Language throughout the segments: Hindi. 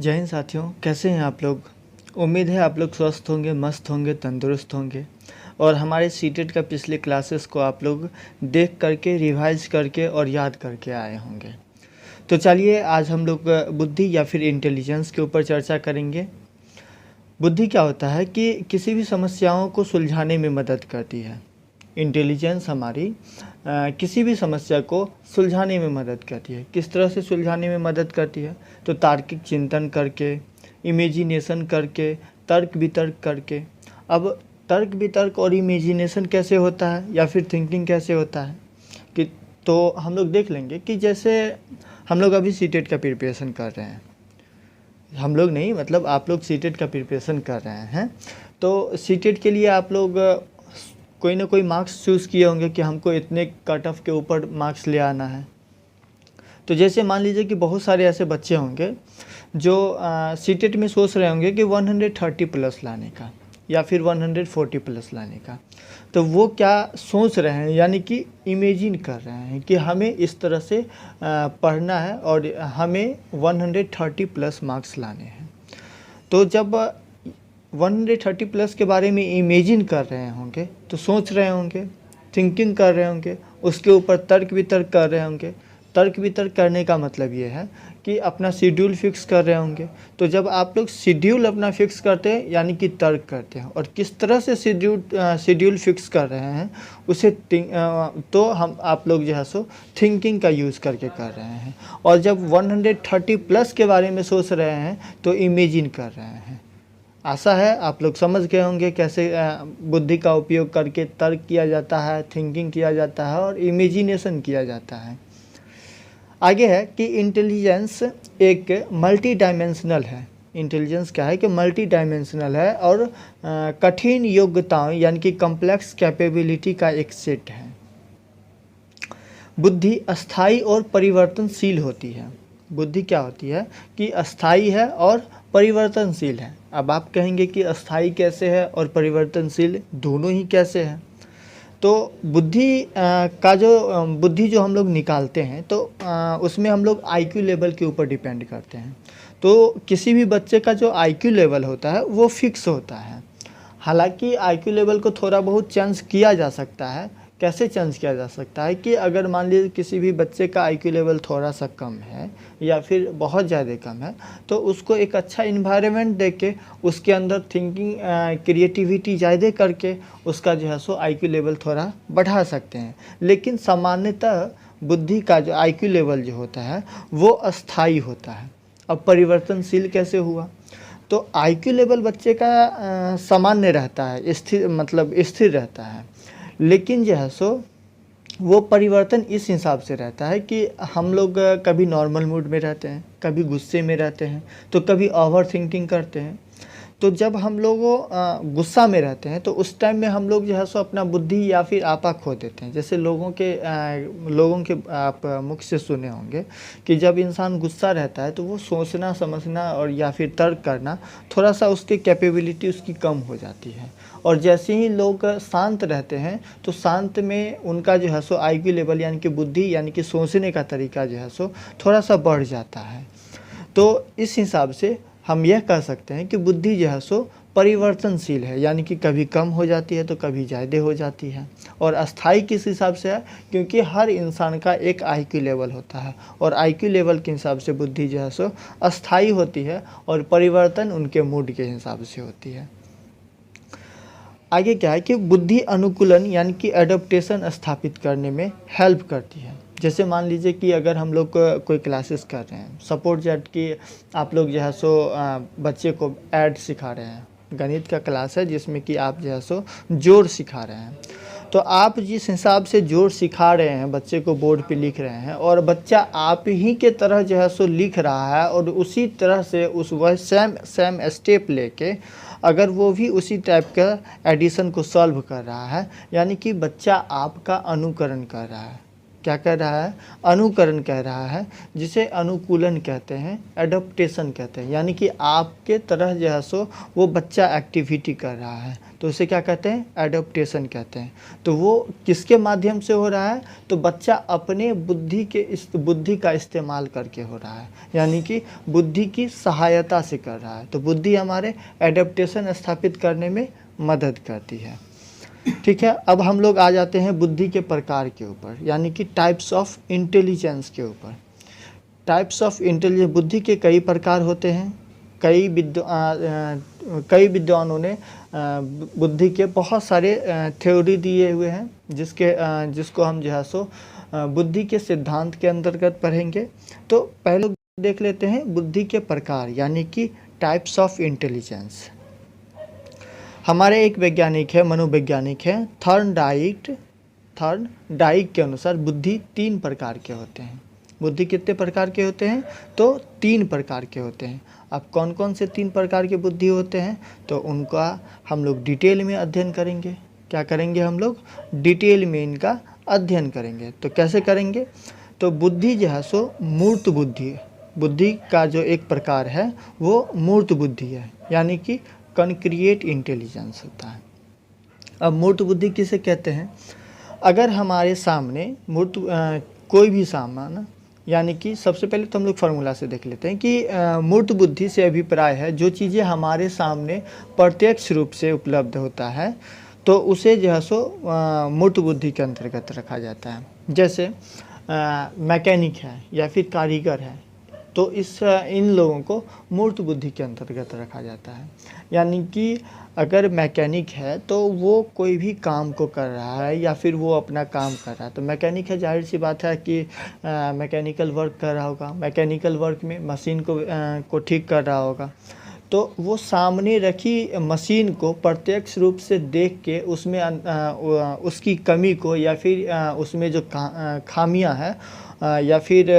जय हिंद साथियों, कैसे हैं आप लोग। उम्मीद है आप लोग स्वस्थ होंगे, मस्त होंगे, तंदुरुस्त होंगे और हमारे सीटेट का पिछले क्लासेस को आप लोग देख करके, रिवाइज करके और याद करके आए होंगे। तो चलिए आज हम लोग बुद्धि या फिर इंटेलिजेंस के ऊपर चर्चा करेंगे। बुद्धि क्या होता है कि किसी भी समस्याओं को सुलझाने में मदद करती है। इंटेलिजेंस हमारी किसी भी समस्या को सुलझाने में मदद करती है। किस तरह से सुलझाने में मदद करती है? तो तार्किक चिंतन करके, इमेजिनेशन करके, तर्क वितर्क करके। अब तर्क वितर्क और इमेजिनेशन कैसे होता है या फिर थिंकिंग कैसे होता है कि तो हम लोग देख लेंगे कि जैसे हम लोग अभी सीटेट का प्रिपरेशन कर रहे हैं। हम लोग नहीं, मतलब आप लोग सीटेट का प्रिपरेशन कर रहे हैं। तो सीटेट के लिए आप लोग कोई ना कोई मार्क्स चूज़ किए होंगे कि हमको इतने कट ऑफ के ऊपर मार्क्स ले आना है। तो जैसे मान लीजिए कि बहुत सारे ऐसे बच्चे होंगे जो सीटेट में सोच रहे होंगे कि 130 प्लस लाने का या फिर 140 प्लस लाने का। तो वो क्या सोच रहे हैं, यानी कि इमेजिन कर रहे हैं कि हमें इस तरह से पढ़ना है और हमें 130 प्लस मार्क्स लाने हैं। तो जब 130 प्लस के बारे में इमेजिन कर रहे होंगे तो सोच रहे होंगे, थिंकिंग कर रहे होंगे, उसके ऊपर तर्क वितर्क कर रहे होंगे। तर्क वितर्क करने का मतलब ये है कि अपना शेड्यूल फिक्स कर रहे होंगे। तो जब आप लोग शेड्यूल अपना फिक्स करते हैं यानी कि तर्क करते हैं, और किस तरह से शेड्यूल फिक्स कर रहे हैं उसे तो हम आप लोग जो है सो थिंकिंग का यूज़ करके कर रहे हैं। और जब 130 प्लस के बारे में सोच रहे हैं तो इमेजिन कर रहे हैं। आशा है आप लोग समझ गए होंगे कैसे बुद्धि का उपयोग करके तर्क किया जाता है, थिंकिंग किया जाता है और इमेजिनेशन किया जाता है। आगे है कि इंटेलिजेंस एक मल्टी डायमेंशनल है। इंटेलिजेंस क्या है कि मल्टी डायमेंशनल है और कठिन योग्यताओं यानी कि कॉम्प्लेक्स कैपेबिलिटी का एक सेट है। बुद्धि अस्थाई और परिवर्तनशील होती है। बुद्धि क्या होती है कि अस्थाई है और परिवर्तनशील है। अब आप कहेंगे कि अस्थाई कैसे है और परिवर्तनशील दोनों ही कैसे हैं? तो बुद्धि जो हम लोग निकालते हैं तो उसमें हम लोग आईक्यू लेवल के ऊपर डिपेंड करते हैं। तो किसी भी बच्चे का जो आईक्यू लेवल होता है वो फिक्स होता है। हालांकि आईक्यू लेवल को थोड़ा बहुत चेंज किया जा सकता है। कैसे चेंज किया जा सकता है कि अगर मान लीजिए किसी भी बच्चे का आईक्यू लेवल थोड़ा सा कम है या फिर बहुत ज़्यादा कम है, तो उसको एक अच्छा इन्वायरमेंट दे के उसके अंदर थिंकिंग क्रिएटिविटी ज़्यादा करके उसका जो है सो आईक्यू लेवल थोड़ा बढ़ा सकते हैं। लेकिन सामान्यतः बुद्धि का जो आईक्यू लेवल जो होता है वो अस्थाई होता है। अब परिवर्तनशील कैसे हुआ? तो आईक्यू लेवल बच्चे का सामान्य रहता है, स्थिर मतलब स्थिर रहता है। लेकिन जो है सो वो परिवर्तन इस हिसाब से रहता है कि हम लोग कभी नॉर्मल मूड में रहते हैं, कभी गुस्से में रहते हैं, तो कभी ओवर थिंकिंग करते हैं। तो जब हम लोग गुस्सा में रहते हैं तो उस टाइम में हम लोग जो है सो अपना बुद्धि या फिर आपा खो देते हैं। जैसे लोगों के आप मुख से सुने होंगे कि जब इंसान गुस्सा रहता है तो वो सोचना समझना और या फिर तर्क करना थोड़ा सा उसकी कैपेबिलिटी उसकी कम हो जाती है। और जैसे ही लोग शांत रहते हैं तो शांत में उनका जो है सो आईक्यू लेवल यानी कि बुद्धि यानी कि सोचने का तरीका जो है सो थोड़ा सा बढ़ जाता है। तो इस हिसाब से हम यह कह सकते हैं कि बुद्धि जो है सो परिवर्तनशील है, यानी कि कभी कम हो जाती है तो कभी ज़्यादा हो जाती है। और अस्थाई किस हिसाब से है? क्योंकि हर इंसान का एक आईक्यू लेवल होता है और आईक्यू लेवल के हिसाब से बुद्धि जो है सो अस्थाई होती है और परिवर्तन उनके मूड के हिसाब से होती है। आगे क्या है कि बुद्धि अनुकूलन यानी कि एडप्टेशन स्थापित करने में हेल्प करती है। जैसे मान लीजिए कि अगर हम लोग कोई क्लासेस कर रहे हैं, सपोज दैट कि आप लोग जो है सो बच्चे को ऐड सिखा रहे हैं। गणित का क्लास है जिसमें कि आप जो है सो जोड़ सिखा रहे हैं। तो आप जिस हिसाब से जोड़ सिखा रहे हैं, बच्चे को बोर्ड पे लिख रहे हैं और बच्चा आप ही के तरह जो है सो लिख रहा है और उसी तरह से वह सेम स्टेप लेके अगर वो भी उसी टाइप का एडिशन को सॉल्व कर रहा है, यानी कि बच्चा आपका अनुकरण कर रहा है। क्या कह रहा है, अनुकरण कह रहा है, जिसे अनुकूलन कहते हैं, एडप्टेशन कहते हैं। यानी कि आपके तरह जो है सो वो बच्चा एक्टिविटी कर रहा है, तो उसे क्या कहते हैं, एडप्टेशन कहते हैं। तो वो किसके माध्यम से हो रहा है, तो बच्चा अपने बुद्धि का इस्तेमाल करके हो रहा है, यानी कि बुद्धि की सहायता से कर रहा है। तो बुद्धि हमारे एडप्टेशन स्थापित करने में मदद करती है। ठीक है, अब हम लोग आ जाते हैं बुद्धि के प्रकार के ऊपर, यानी कि टाइप्स ऑफ इंटेलिजेंस के ऊपर। टाइप्स ऑफ इंटेलिजेंस, बुद्धि के कई प्रकार होते हैं। कई विद्वानों ने बुद्धि के बहुत सारे थ्योरी दिए हुए हैं, जिसको हम जो है सो बुद्धि के सिद्धांत के अंतर्गत पढ़ेंगे। तो पहले देख लेते हैं बुद्धि के प्रकार, यानी कि टाइप्स ऑफ इंटेलिजेंस। हमारे एक वैज्ञानिक है, मनोवैज्ञानिक है, थॉर्नडाइक के अनुसार बुद्धि 3 प्रकार के होते हैं। बुद्धि कितने प्रकार के होते हैं, तो 3 प्रकार के होते हैं। अब कौन कौन से 3 प्रकार के बुद्धि होते हैं, तो उनका हम लोग डिटेल में अध्ययन करेंगे। क्या करेंगे, हम लोग डिटेल में इनका अध्ययन करेंगे। तो कैसे करेंगे, तो बुद्धि जो है सो मूर्त बुद्धि, बुद्धि का जो एक प्रकार है वो मूर्त बुद्धि है, यानी कि कॉन्क्रिएट इंटेलिजेंस होता है। अब मूर्त बुद्धि किसे कहते हैं, अगर हमारे सामने कोई भी सामान, यानी कि सबसे पहले तो हम लोग फार्मूला से देख लेते हैं कि मूर्त बुद्धि से अभिप्राय है जो चीज़ें हमारे सामने प्रत्यक्ष रूप से उपलब्ध होता है, तो उसे जो है सो मूर्त बुद्धि के अंतर्गत रखा जाता है। जैसे मैकेनिक है या फिर कारीगर है, तो इन लोगों को मूर्त बुद्धि के अंतर्गत रखा जाता है। यानी कि अगर मैकेनिक है तो वो कोई भी काम को कर रहा है या फिर वो अपना काम कर रहा है, तो मैकेनिक है, जाहिर सी बात है कि मैकेनिकल वर्क कर रहा होगा, मैकेनिकल वर्क में मशीन को ठीक कर रहा होगा। तो वो सामने रखी मशीन को प्रत्यक्ष रूप से देख के उसमें उसकी कमी को या फिर उसमें जो खामियां हैं या फिर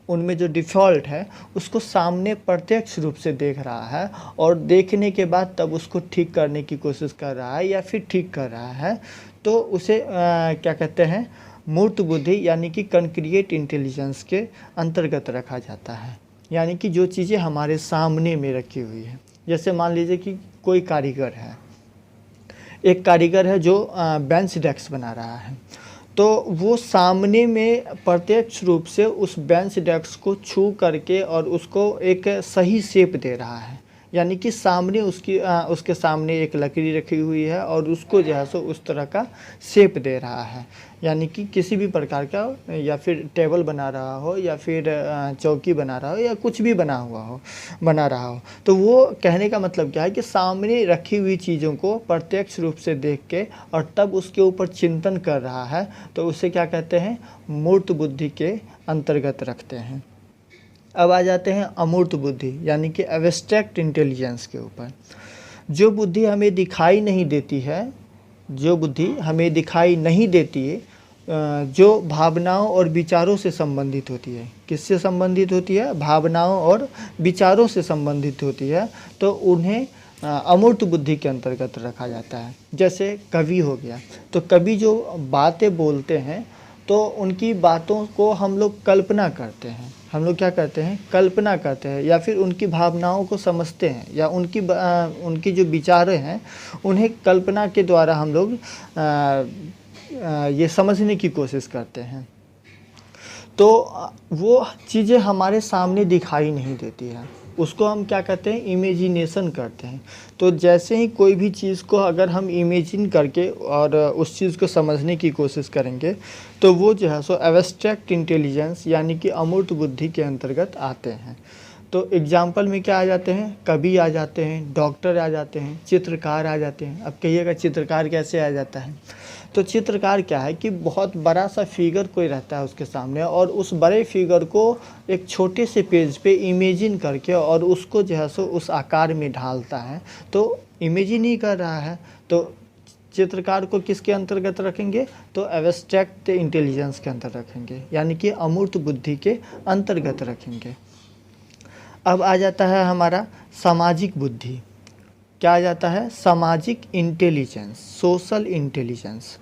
उनमें जो डिफ़ॉल्ट है उसको सामने प्रत्यक्ष रूप से देख रहा है, और देखने के बाद तब उसको ठीक करने की कोशिश कर रहा है या फिर ठीक कर रहा है, तो उसे क्या कहते हैं, मूर्त बुद्धि यानी कि कॉन्क्रिएट इंटेलिजेंस के अंतर्गत रखा जाता है। यानी कि जो चीज़ें हमारे सामने में रखी हुई है, जैसे मान लीजिए कि कोई कारीगर है, एक कारीगर है जो बेंच डेस्क बना रहा है, तो वो सामने में प्रत्यक्ष रूप से उस बेंच डेस्क को छू करके और उसको एक सही शेप दे रहा है। यानी कि सामने उसके सामने एक लकड़ी रखी हुई है और उसको जो है सो उस तरह का शेप दे रहा है। यानी कि किसी भी प्रकार का, या फिर टेबल बना रहा हो या फिर चौकी बना रहा हो या कुछ भी बना रहा हो, तो वो कहने का मतलब क्या है कि सामने रखी हुई चीज़ों को प्रत्यक्ष रूप से देख के और तब उसके ऊपर चिंतन कर रहा है, तो उसे क्या कहते हैं, मूर्त बुद्धि के अंतर्गत रखते हैं। अब आ जाते हैं अमूर्त बुद्धि, यानी कि एब्स्ट्रैक्ट इंटेलिजेंस के ऊपर। जो बुद्धि हमें दिखाई नहीं देती है, जो भावनाओं और विचारों से संबंधित होती है। किससे संबंधित होती है, भावनाओं और विचारों से संबंधित होती है, तो उन्हें अमूर्त बुद्धि के अंतर्गत रखा जाता है। जैसे कवि हो गया, तो कवि जो बातें बोलते हैं तो उनकी बातों को हम लोग कल्पना करते हैं। हम लोग क्या करते हैं, कल्पना करते हैं, या फिर उनकी भावनाओं को समझते हैं, या उनकी जो विचारें हैं उन्हें कल्पना के द्वारा हम लोग ये समझने की कोशिश करते हैं। तो वो चीज़ें हमारे सामने दिखाई नहीं देती है, उसको हम क्या कहते हैं, इमेजिनेशन करते हैं। तो जैसे ही कोई भी चीज़ को अगर हम इमेजिन करके और उस चीज़ को समझने की कोशिश करेंगे, तो वो जो है सो एब्स्ट्रैक्ट इंटेलिजेंस यानी कि अमूर्त बुद्धि के अंतर्गत आते हैं। तो एग्जाम्पल में क्या आ जाते हैं, कवि आ जाते हैं, डॉक्टर आ जाते हैं, चित्रकार आ जाते हैं। अब कहिएगा चित्रकार कैसे आ जाता है, तो चित्रकार क्या है कि बहुत बड़ा सा फिगर कोई रहता है उसके सामने, और उस बड़े फिगर को एक छोटे से पेज पे इमेजिन करके और उसको जो है सो उस आकार में ढालता है, तो इमेजिन ही कर रहा है। तो चित्रकार को किसके अंतर्गत रखेंगे, तो एब्स्ट्रैक्ट इंटेलिजेंस के अंतर रखेंगे, यानी कि अमूर्त बुद्धि के अंतर्गत रखेंगे। अब आ जाता है हमारा सामाजिक बुद्धि। क्या आ जाता है, सामाजिक इंटेलिजेंस, सोशल इंटेलिजेंस।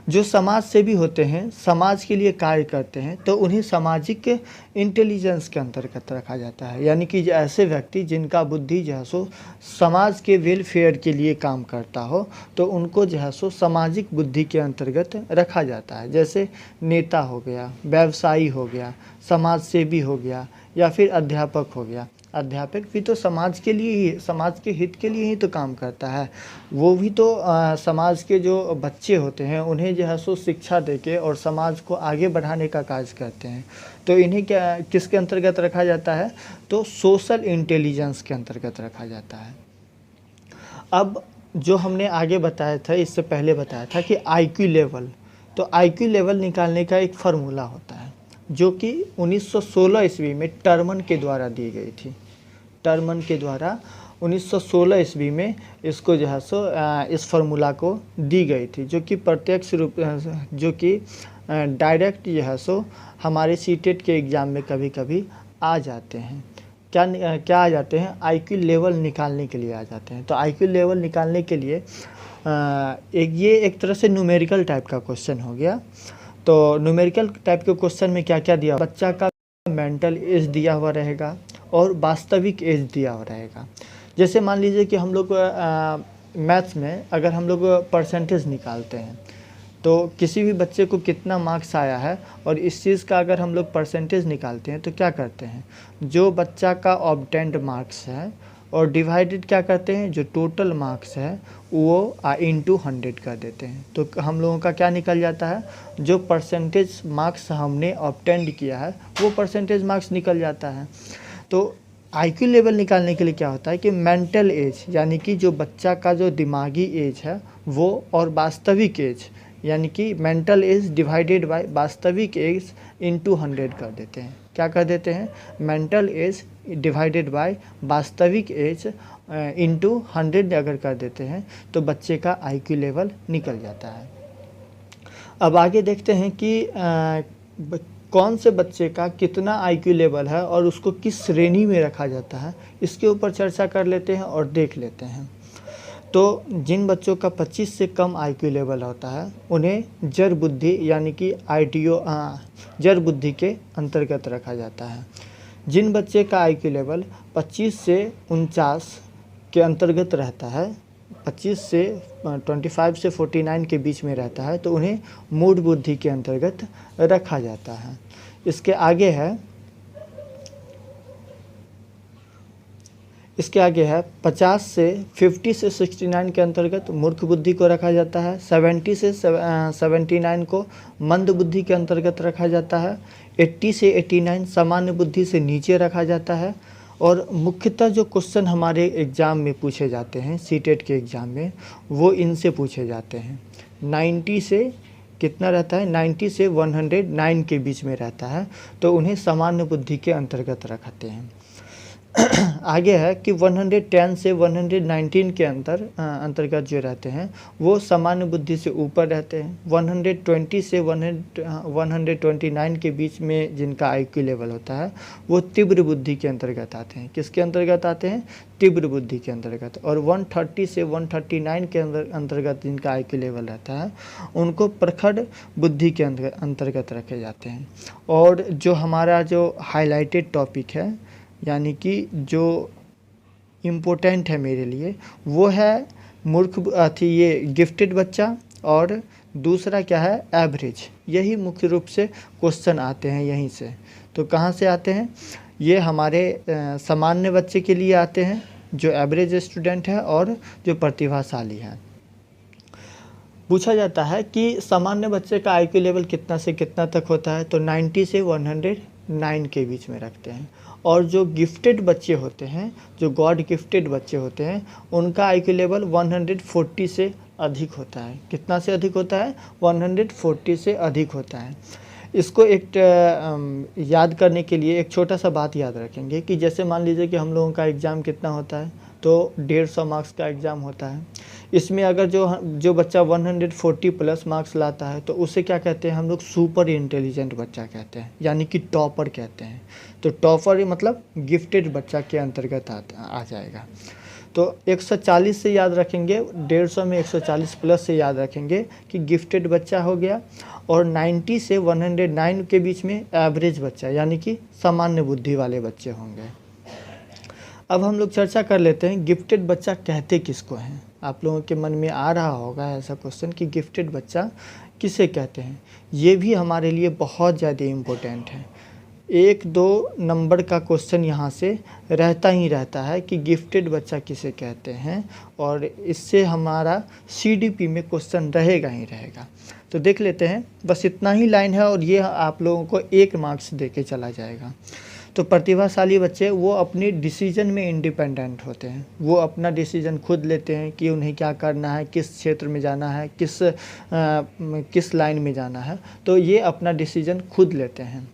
जो समाज सेवी होते हैं, समाज के लिए कार्य करते हैं, तो उन्हें सामाजिक इंटेलिजेंस के अंतर्गत रखा जाता है। यानी कि ऐसे व्यक्ति जिनका बुद्धि जो है सो समाज के वेलफेयर के लिए काम करता हो, तो उनको जो है सो सामाजिक बुद्धि के अंतर्गत रखा जाता है। जैसे नेता हो गया, व्यवसायी हो गया, समाज सेवी हो गया, या फिर अध्यापक हो गया। अध्यापक भी तो समाज के लिए ही, समाज के हित के लिए ही तो काम करता है। वो भी तो समाज के जो बच्चे होते हैं उन्हें जो है सो शिक्षा देके और समाज को आगे बढ़ाने का कार्य करते हैं। तो इन्हें क्या, किसके अंतर्गत रखा जाता है? तो सोशल इंटेलिजेंस के अंतर्गत रखा जाता है। अब जो हमने आगे बताया था, इससे पहले बताया था कि आईक्यू लेवल, तो आईक्यू लेवल निकालने का एक फार्मूला होता है जो कि 1916 ईस्वी में टर्मन के द्वारा दी गई थी। टर्मन के द्वारा 1916 ईस्वी में इसको जो है सो इस फार्मूला को दी गई थी, जो कि प्रत्यक्ष रूप, जो कि डायरेक्ट जो है सो हमारे सीटेट के एग्ज़ाम में कभी कभी आ जाते हैं। क्या आ जाते हैं? आईक्यू लेवल निकालने के लिए आ जाते हैं। तो आईक्यू लेवल निकालने के लिए ये एक तरह से न्यूमेरिकल टाइप का क्वेश्चन हो गया। तो न्यूमेरिकल टाइप के क्वेश्चन में क्या क्या दिया? बच्चा का मेंटल एज दिया हुआ रहेगा और वास्तविक एज दिया हुआ रहेगा। जैसे मान लीजिए कि हम लोग मैथ्स में अगर हम लोग परसेंटेज निकालते हैं, तो किसी भी बच्चे को कितना मार्क्स आया है और इस चीज़ का अगर हम लोग परसेंटेज निकालते हैं तो क्या करते हैं? जो बच्चा का ऑब्टेन्ड मार्क्स है और डिवाइडेड क्या करते हैं, जो टोटल मार्क्स है वो इंटू 100 कर देते हैं। तो हम लोगों का क्या निकल जाता है? जो परसेंटेज मार्क्स हमने ऑब्टेंड किया है वो परसेंटेज मार्क्स निकल जाता है। तो आईक्यू लेवल निकालने के लिए क्या होता है कि मेंटल एज, यानी कि जो बच्चा का जो दिमागी एज है वो, और वास्तविक एज, यानी कि मेंटल एज डिवाइडेड बाय वास्तविक एज इंटू 100 कर देते हैं। क्या कर देते हैं? मेंटल एज डिवाइडेड बाय वास्तविक एज इंटू 100 अगर कर देते हैं तो बच्चे का आईक्यू लेवल निकल जाता है। अब आगे देखते हैं कि कौन से बच्चे का कितना आईक्यू लेवल है और उसको किस श्रेणी में रखा जाता है, इसके ऊपर चर्चा कर लेते हैं और देख लेते हैं। तो जिन बच्चों का 25 से कम आईक्यू लेवल होता है उन्हें जड़ बुद्धि, यानी कि जड़ बुद्धि के अंतर्गत रखा जाता है। जिन बच्चे का आईक्यू लेवल 25 से 49 के अंतर्गत रहता है, 25 से 25 से 49 के बीच में रहता है, तो उन्हें मूढ़ बुद्धि के अंतर्गत रखा जाता है। इसके आगे है 50 से 69 के अंतर्गत मूर्ख बुद्धि को रखा जाता है। 70 से 79 को मंद बुद्धि के अंतर्गत रखा जाता है। 80 से 89 सामान्य बुद्धि से नीचे रखा जाता है। और मुख्यतः जो क्वेश्चन हमारे एग्ज़ाम में पूछे जाते हैं, सीटेट के एग्ज़ाम में, वो इनसे पूछे जाते हैं। 90 से कितना रहता है? 90 से 109 के बीच में रहता है, तो उन्हें सामान्य बुद्धि के अंतर्गत रखते हैं। आगे है कि 110 से 119 के अंतर्गत जो रहते हैं वो सामान्य बुद्धि से ऊपर रहते हैं। 120 से 129 के बीच में जिनका आईक्यू लेवल होता है वो तीव्र बुद्धि के अंतर्गत आते हैं। किसके अंतर्गत आते हैं? तीव्र बुद्धि के अंतर्गत। और 130 से 139 के अंतर्गत जिनका आईक्यू लेवल रहता है उनको प्रखर बुद्धि के अंतर्गत रखे जाते हैं। और जो हमारा जो हाईलाइटेड टॉपिक है, यानी कि जो इम्पोर्टेंट है मेरे लिए, वो है ये गिफ्टेड बच्चा, और दूसरा क्या है? एवरेज। यही मुख्य रूप से क्वेश्चन आते हैं यहीं से। तो कहाँ से आते हैं? ये हमारे सामान्य बच्चे के लिए आते हैं, जो एवरेज स्टूडेंट है और जो प्रतिभाशाली है। पूछा जाता है कि सामान्य बच्चे का आईक्यू लेवल कितना से कितना तक होता है, तो 90 से 109 के बीच में रखते हैं। और जो गिफ्टेड बच्चे होते हैं, जो गॉड गिफ्टेड बच्चे होते हैं, उनका आईक्यू लेवल 140 से अधिक होता है। कितना से अधिक होता है? 140 से अधिक होता है। इसको एक याद करने के लिए एक छोटा सा बात याद रखेंगे कि जैसे मान लीजिए कि हम लोगों का एग्ज़ाम कितना होता है, तो 150 मार्क्स का एग्ज़ाम होता है। इसमें अगर जो बच्चा 140 प्लस मार्क्स लाता है तो उसे क्या कहते हैं हम लोग? सुपर इंटेलिजेंट बच्चा कहते हैं, यानी कि टॉपर कहते हैं। तो टॉपर मतलब गिफ्टेड बच्चा के अंतर्गत आ जाएगा। तो 140 से याद रखेंगे, 150 में 140 प्लस से याद रखेंगे कि गिफ्टेड बच्चा हो गया, और 90 से 109 के बीच में एवरेज बच्चा यानी कि सामान्य बुद्धि वाले बच्चे होंगे। अब हम लोग चर्चा कर लेते हैं गिफ्टेड बच्चा कहते किसको हैं। आप लोगों के मन में आ रहा होगा ऐसा क्वेश्चन कि गिफ्टेड बच्चा किसे कहते हैं। ये भी हमारे लिए बहुत ज़्यादा इम्पोर्टेंट है। 1-2 नंबर का क्वेश्चन यहाँ से रहता ही रहता है कि गिफ्टेड बच्चा किसे कहते हैं, और इससे हमारा CDP में क्वेश्चन रहेगा ही रहेगा। तो देख लेते हैं, बस इतना ही लाइन है और ये आप लोगों को 1 मार्क्स दे के चला जाएगा। तो प्रतिभाशाली बच्चे वो अपनी डिसीजन में इंडिपेंडेंट होते हैं, वो अपना डिसीजन खुद लेते हैं कि उन्हें क्या करना है, किस क्षेत्र में जाना है, किस लाइन में जाना है, तो ये अपना डिसीजन खुद लेते हैं।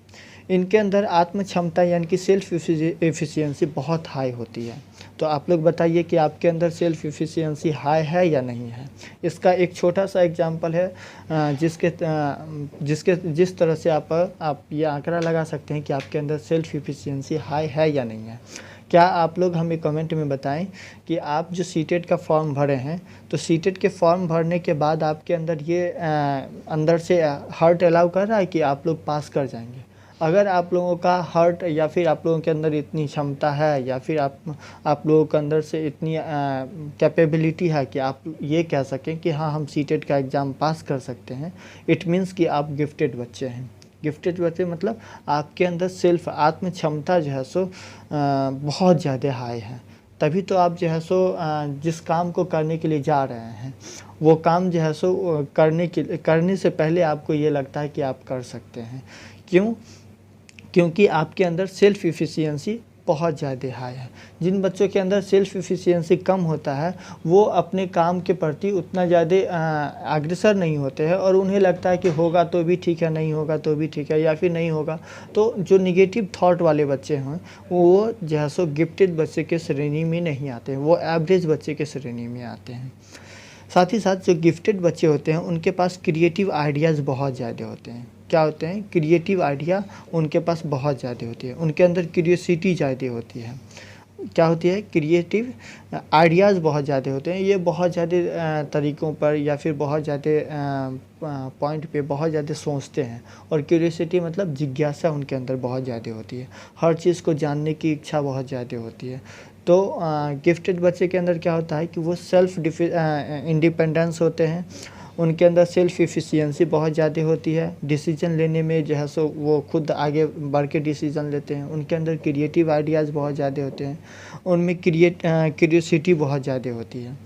इनके अंदर आत्म क्षमता यानी कि सेल्फ एफिशिएंसी बहुत हाई होती है। तो आप लोग बताइए कि आपके अंदर सेल्फ एफिशिएंसी हाई है या नहीं है। इसका एक छोटा सा एग्जांपल है जिस तरह से आप ये आंकड़ा लगा सकते हैं कि आपके अंदर सेल्फ एफिशिएंसी हाई है या नहीं है। क्या आप लोग हमें कमेंट में बताएं कि आप जो सीटेट का फॉर्म भरे हैं, तो सीटेट के फॉर्म भरने के बाद आपके अंदर ये अंदर से हार्ट अलाउ कर रहा है कि आप लोग पास कर जाएंगे। अगर आप लोगों का हार्ट या फिर आप लोगों के अंदर इतनी क्षमता है या फिर आप लोगों के अंदर से इतनी कैपेबिलिटी है कि आप ये कह सकें कि हाँ हम सीटेट का एग्ज़ाम पास कर सकते हैं, इट मीन्स कि आप गिफ्टेड बच्चे हैं। गिफ्टेड बच्चे मतलब आपके अंदर सेल्फ आत्म क्षमता जो है सो बहुत ज़्यादा हाई है। तभी तो आप जो है सो जिस काम को करने के लिए जा रहे हैं वो काम जो है सो करने से पहले आपको ये लगता है कि आप कर सकते हैं। क्योंकि आपके अंदर सेल्फ एफिशिएंसी बहुत ज़्यादा हाई है। जिन बच्चों के अंदर सेल्फ एफिशिएंसी कम होता है वो अपने काम के प्रति उतना ज़्यादा अग्रसर नहीं होते हैं, और उन्हें लगता है कि होगा तो भी ठीक है, नहीं होगा तो भी ठीक है, या फिर नहीं होगा। तो जो निगेटिव थॉट वाले बच्चे हैं वो जो है सो गिफ्टेड बच्चे के श्रेणी में नहीं आते हैं, वो एवरेज बच्चे के श्रेणी में आते हैं। साथ ही साथ जो गिफ्टेड बच्चे होते हैं उनके पास क्रिएटिव आइडियाज़ बहुत ज़्यादा होते हैं। क्या होते हैं? क्रिएटिव आइडिया उनके पास बहुत ज़्यादा होती है, उनके अंदर क्यूरियोसिटी ज़्यादा होती है। क्या होती है? क्रिएटिव आइडियाज़ बहुत ज़्यादा होते हैं। ये बहुत ज़्यादा तरीक़ों पर या फिर बहुत ज़्यादा पॉइंट पे बहुत ज़्यादा सोचते हैं, और क्यूरियोसिटी मतलब जिज्ञासा उनके अंदर बहुत ज़्यादा होती है। हर चीज़ को जानने की इच्छा बहुत ज़्यादा होती है। तो गिफ्टेड बच्चे के अंदर क्या होता है कि वो सेल्फ इंडिपेंडेंस होते हैं, उनके अंदर सेल्फ एफिशिएंसी बहुत ज़्यादा होती है। डिसीजन लेने में जो है सो वो खुद आगे बढ़ के डिसीजन लेते हैं। उनके अंदर क्रिएटिव आइडियाज़ बहुत ज़्यादा होते हैं, उनमें क्यूरियोसिटी बहुत ज़्यादा होती है।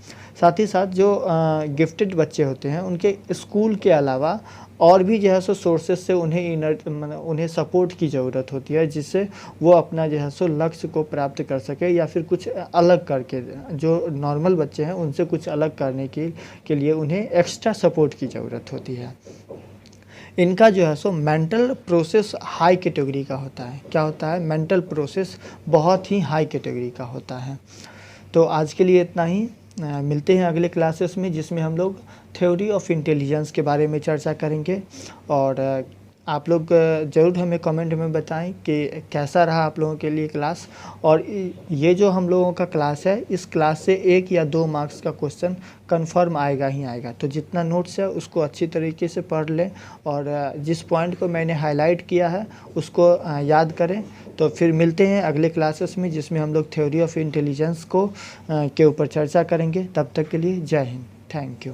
साथ ही साथ जो गिफ्टेड बच्चे होते हैं उनके स्कूल के अलावा और भी जो है सो सोर्सेज से उन्हें सपोर्ट की ज़रूरत होती है, जिससे वो अपना जो है सो लक्ष्य को प्राप्त कर सके, या फिर कुछ अलग करके जो नॉर्मल बच्चे हैं उनसे कुछ अलग करने के लिए उन्हें एक्स्ट्रा सपोर्ट की ज़रूरत होती है। इनका जो है so mental process high category का होता है। क्या होता है? मेंटल प्रोसेस बहुत ही हाई कैटेगरी का होता है। तो आज के लिए इतना ही। मिलते हैं अगले क्लासेस में, जिसमें हम लोग थ्योरी ऑफ इंटेलिजेंस के बारे में चर्चा करेंगे। और आप लोग ज़रूर हमें कमेंट में बताएं कि कैसा रहा आप लोगों के लिए क्लास। और ये जो हम लोगों का क्लास है, इस क्लास से 1 या 2 मार्क्स का क्वेश्चन कंफर्म आएगा ही आएगा। तो जितना नोट्स है उसको अच्छी तरीके से पढ़ लें, और जिस पॉइंट को मैंने हाईलाइट किया है उसको याद करें। तो फिर मिलते हैं अगले क्लासेस में, जिसमें हम लोग थ्योरी ऑफ इंटेलिजेंस के ऊपर चर्चा करेंगे। तब तक के लिए जय हिंद, थैंक यू।